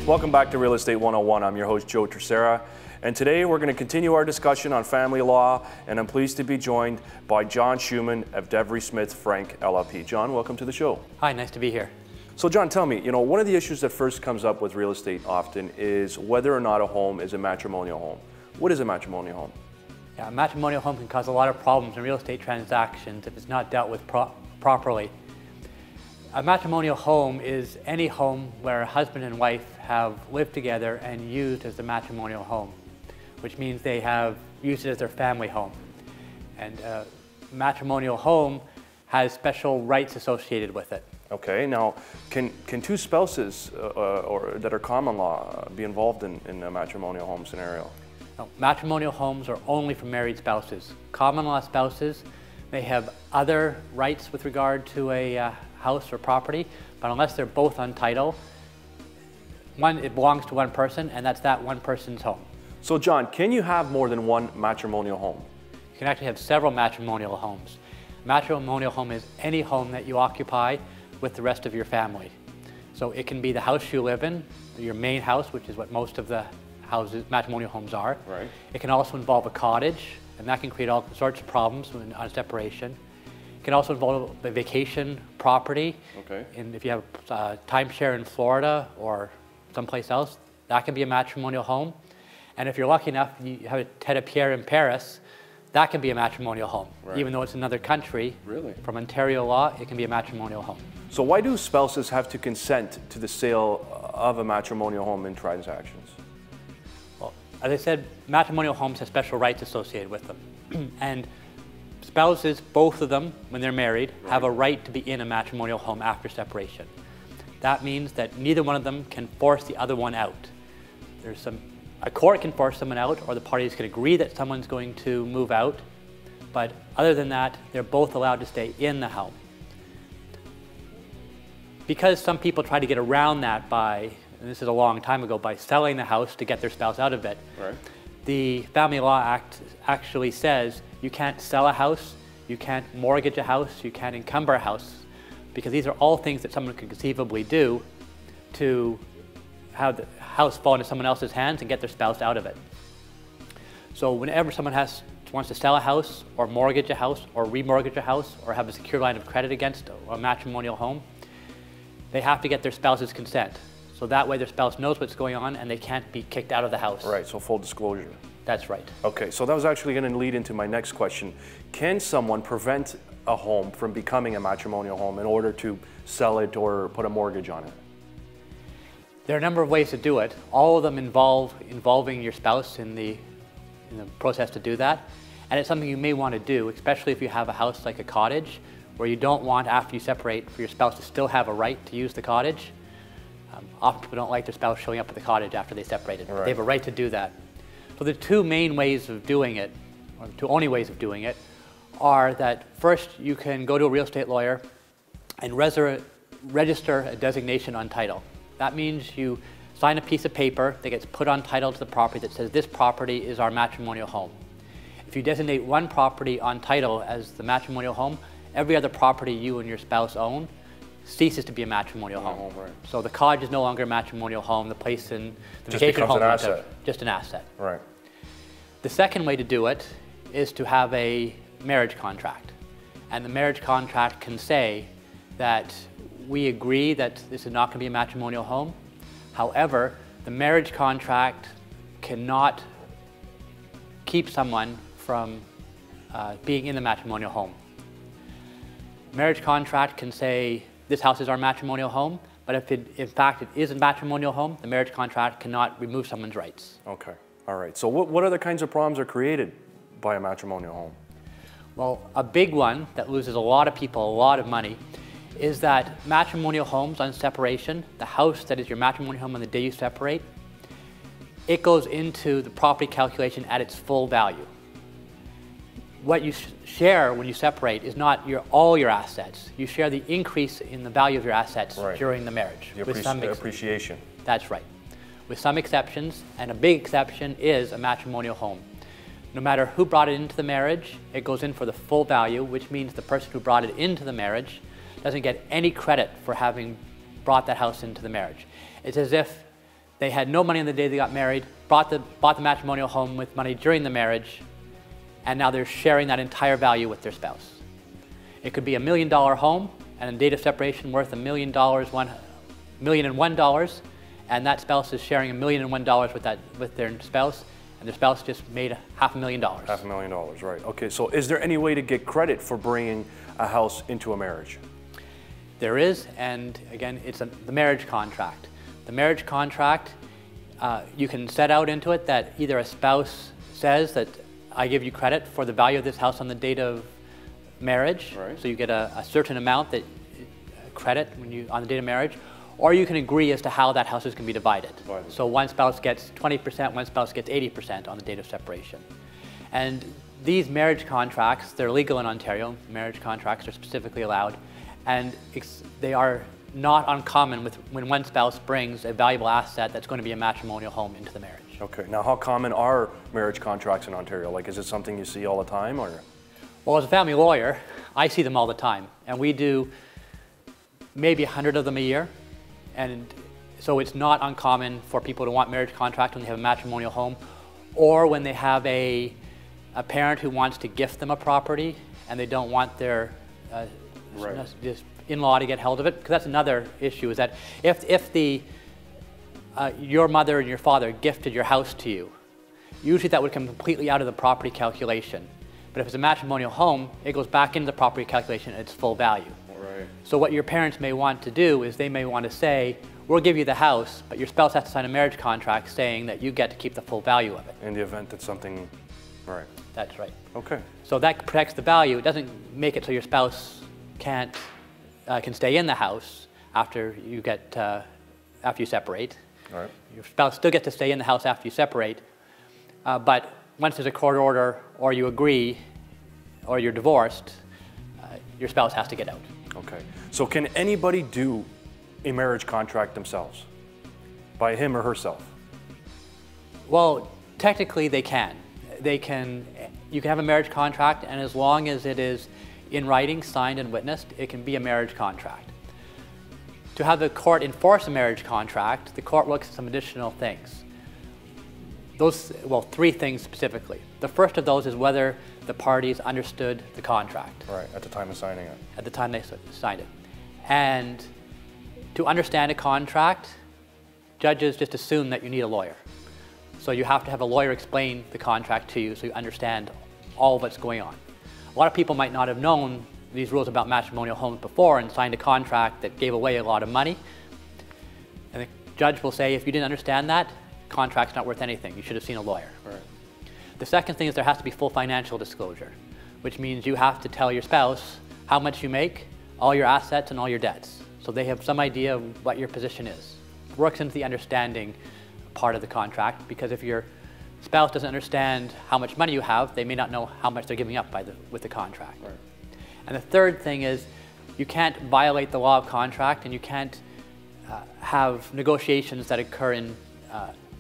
Welcome back to Real Estate 101. I'm your host, Joe Terceira, and today we're going to continue our discussion on family law, and I'm pleased to be joined by John Schuman of Devry Smith Frank LLP. John, welcome to the show. Hi, nice to be here. So John, tell me, one of the issues that first comes up with real estate often is whether or not a home is a matrimonial home. What is a matrimonial home? Yeah, a matrimonial home can cause a lot of problems in real estate transactions if it's not dealt with properly. A matrimonial home is any home where a husband and wife have lived together and used as the matrimonial home, which means they have used it as their family home. And a matrimonial home has special rights associated with it. Okay, now can two spouses or that are common law be involved in a matrimonial home scenario? No, matrimonial homes are only for married spouses. Common law spouses may have other rights with regard to a house or property, but unless they're both on title, it belongs to one person, and that's that one person's home. So John, can you have more than one matrimonial home? You can actually have several matrimonial homes. A matrimonial home is any home that you occupy with the rest of your family. So it can be the house you live in, your main house, which is what most of the matrimonial homes are. Right. It can also involve a cottage, and that can create all sorts of problems on separation. It can also involve a vacation property. Okay. And if you have a timeshare in Florida or someplace else, that can be a matrimonial home. And if you're lucky enough, you have a terre-à-terre in Paris, that can be a matrimonial home. Right. Even though it's another country. Really? From Ontario law, it can be a matrimonial home. So why do spouses have to consent to the sale of a matrimonial home in transactions? Well, as I said, matrimonial homes have special rights associated with them. And spouses, both of them, when they're married, have a right to be in a matrimonial home after separation. That means that neither one of them can force the other one out. A court can force someone out, or the parties can agree that someone's going to move out, but other than that, they're both allowed to stay in the home. Because some people try to get around that by, and this is a long time ago, by selling the house to get their spouse out of it. Right. The Family Law Act actually says you can't sell a house, you can't mortgage a house, you can't encumber a house, because these are all things that someone could conceivably do to have the house fall into someone else's hands and get their spouse out of it. So whenever someone wants to sell a house or mortgage a house or remortgage a house or have a secure line of credit against a matrimonial home, they have to get their spouse's consent. So that way their spouse knows what's going on and they can't be kicked out of the house. Right, so full disclosure. That's right. Okay, so that was actually going to lead into my next question. Can someone prevent a home from becoming a matrimonial home in order to sell it or put a mortgage on it? There are a number of ways to do it. All of them involving your spouse in the process to do that. And it's something you may want to do, especially if you have a house like a cottage, where you don't want, after you separate, for your spouse to still have a right to use the cottage. Often people don't like their spouse showing up at the cottage after they separated. Right. They have a right to do that. So the two main ways of doing it, or the two only ways of doing it, are that first you can go to a real estate lawyer and register a designation on title. That means you sign a piece of paper that gets put on title to the property that says this property is our matrimonial home. If you designate one property on title as the matrimonial home, every other property you and your spouse own ceases to be a matrimonial home. Right. So the cottage is no longer a matrimonial home. The place in the vacation home is just an asset. Right. The second way to do it is to have a marriage contract. And the marriage contract can say that we agree that this is not going to be a matrimonial home. However, the marriage contract cannot keep someone from being in the matrimonial home. Marriage contract can say this house is our matrimonial home, but if in fact it is a matrimonial home, the marriage contract cannot remove someone's rights. Okay, all right. So what other kinds of problems are created by a matrimonial home? Well, a big one that loses a lot of people a lot of money is that matrimonial homes on separation, the house that is your matrimonial home on the day you separate, it goes into the property calculation at its full value. What you share when you separate is not all your assets. You share the increase in the value of your assets during the marriage. The appreciation. That's right. With some exceptions, and a big exception is a matrimonial home. No matter who brought it into the marriage, it goes in for the full value, which means the person who brought it into the marriage doesn't get any credit for having brought that house into the marriage. It's as if they had no money on the day they got married, bought the matrimonial home with money during the marriage, and now they're sharing that entire value with their spouse. It could be $1 million home, and on the date of separation worth $1,001, and that spouse is sharing $1,001 with their spouse, and their spouse just made $500,000. $500,000, right. Okay, so is there any way to get credit for bringing a house into a marriage? There is, and again, it's the marriage contract. The marriage contract, you can set out into it that either a spouse says that I give you credit for the value of this house on the date of marriage, so you get a certain amount that credit on the date of marriage, or you can agree as to how that house is going to be divided. So one spouse gets 20%, one spouse gets 80% on the date of separation. And these marriage contracts, they're legal in Ontario. Marriage contracts are specifically allowed, and they are not uncommon when one spouse brings a valuable asset that's going to be a matrimonial home into the marriage. Okay, now how common are marriage contracts in Ontario? Like, is it something you see all the time, or? Well, as a family lawyer, I see them all the time, and we do maybe 100 of them a year. And so it's not uncommon for people to want marriage contract when they have a matrimonial home, or when they have a parent who wants to gift them a property and they don't want their in-law to get held of it. Because that's another issue, is that if your mother and your father gifted your house to you, usually that would come completely out of the property calculation. But if it's a matrimonial home, it goes back into the property calculation at its full value. So what your parents may want to do is they may want to say, we'll give you the house, but your spouse has to sign a marriage contract saying that you get to keep the full value of it. In the event that something, right. That's right. Okay. So that protects the value. It doesn't make it so your spouse can stay in the house after you separate. All right. Your spouse still gets to stay in the house after you separate, but once there's a court order, or you agree, or you're divorced, your spouse has to get out. Okay. So can anybody do a marriage contract themselves, by him or herself? Well, technically they can. You can have a marriage contract, and as long as it is in writing, signed and witnessed, it can be a marriage contract. To have the court enforce a marriage contract, the court looks at some additional things. Three things specifically. The first of those is whether the parties understood the contract. Right, at the time of signing it. At the time they signed it. And to understand a contract, judges just assume that you need a lawyer. So you have to have a lawyer explain the contract to you so you understand all of what's going on. A lot of people might not have known these rules about matrimonial homes before and signed a contract that gave away a lot of money. And the judge will say, if you didn't understand that, contract's not worth anything. You should have seen a lawyer. Right. The second thing is there has to be full financial disclosure, which means you have to tell your spouse how much you make, all your assets, and all your debts. So they have some idea of what your position is. It works into the understanding part of the contract, because if your spouse doesn't understand how much money you have, they may not know how much they're giving up with the contract. Right. And the third thing is you can't violate the law of contract, and you can't have negotiations that occur in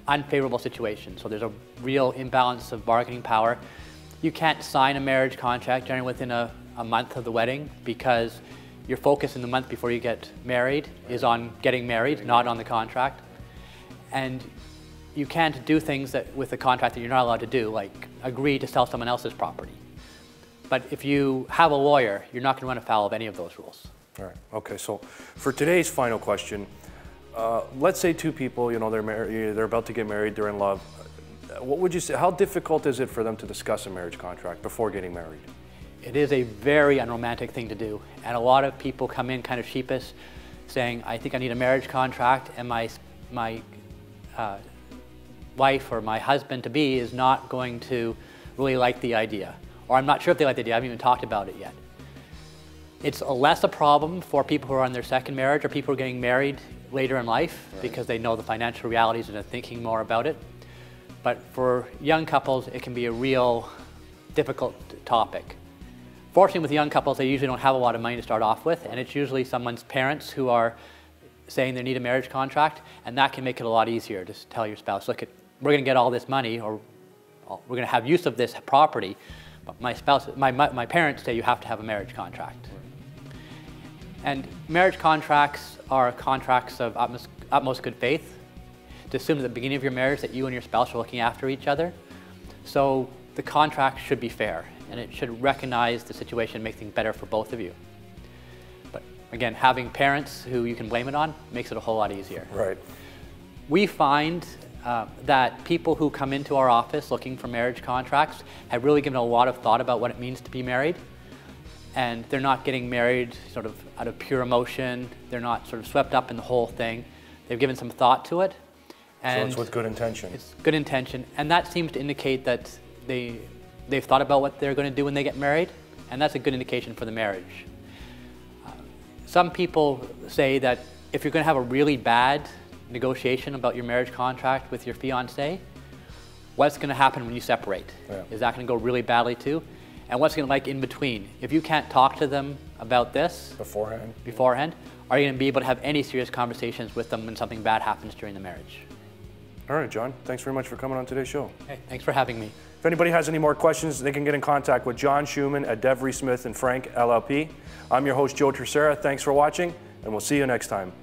unfavorable situations. So there's a real imbalance of bargaining power. You can't sign a marriage contract generally within a month of the wedding, because your focus in the month before you get married is on getting married, not on the contract. And you can't do things with the contract that you're not allowed to do, like agree to sell someone else's property. But if you have a lawyer, you're not going to run afoul of any of those rules. All right. Okay. So for today's final question, let's say two people, they're about to get married, they're in love. What would you say? How difficult is it for them to discuss a marriage contract before getting married? It is a very unromantic thing to do, and a lot of people come in kind of sheepish, saying, "I think I need a marriage contract, and my wife or my husband-to-be is not going to really like the idea, or I'm not sure if they like the idea. I haven't even talked about it yet." It's less a problem for people who are on their second marriage or people who are getting married later in life because they know the financial realities and are thinking more about it. But for young couples, it can be a real difficult topic. Fortunately, with young couples, they usually don't have a lot of money to start off with, and it's usually someone's parents who are saying they need a marriage contract, and that can make it a lot easier to tell your spouse, look, we're going to get all this money, or we're going to have use of this property, but my parents say you have to have a marriage contract. And marriage contracts are contracts of utmost good faith. It's assumed at the beginning of your marriage that you and your spouse are looking after each other. So the contract should be fair, and it should recognize the situation and make things better for both of you. But again, having parents who you can blame it on makes it a whole lot easier. Right. We find that people who come into our office looking for marriage contracts have really given a lot of thought about what it means to be married. And they're not getting married sort of out of pure emotion. They're not sort of swept up in the whole thing. They've given some thought to it. And so it's with good intention. It's good intention. And that seems to indicate that they've thought about what they're going to do when they get married. And that's a good indication for the marriage. Some people say that if you're going to have a really bad negotiation about your marriage contract with your fiancé, what's going to happen when you separate? Yeah. Is that going to go really badly too? And what's it going to like in between? If you can't talk to them about this beforehand, are you going to be able to have any serious conversations with them when something bad happens during the marriage? All right, John, thanks very much for coming on today's show. Hey, thanks for having me. If anybody has any more questions, they can get in contact with John Schuman at Devry, Smith & Frank, LLP. I'm your host, Joe Terceira. Thanks for watching, and we'll see you next time.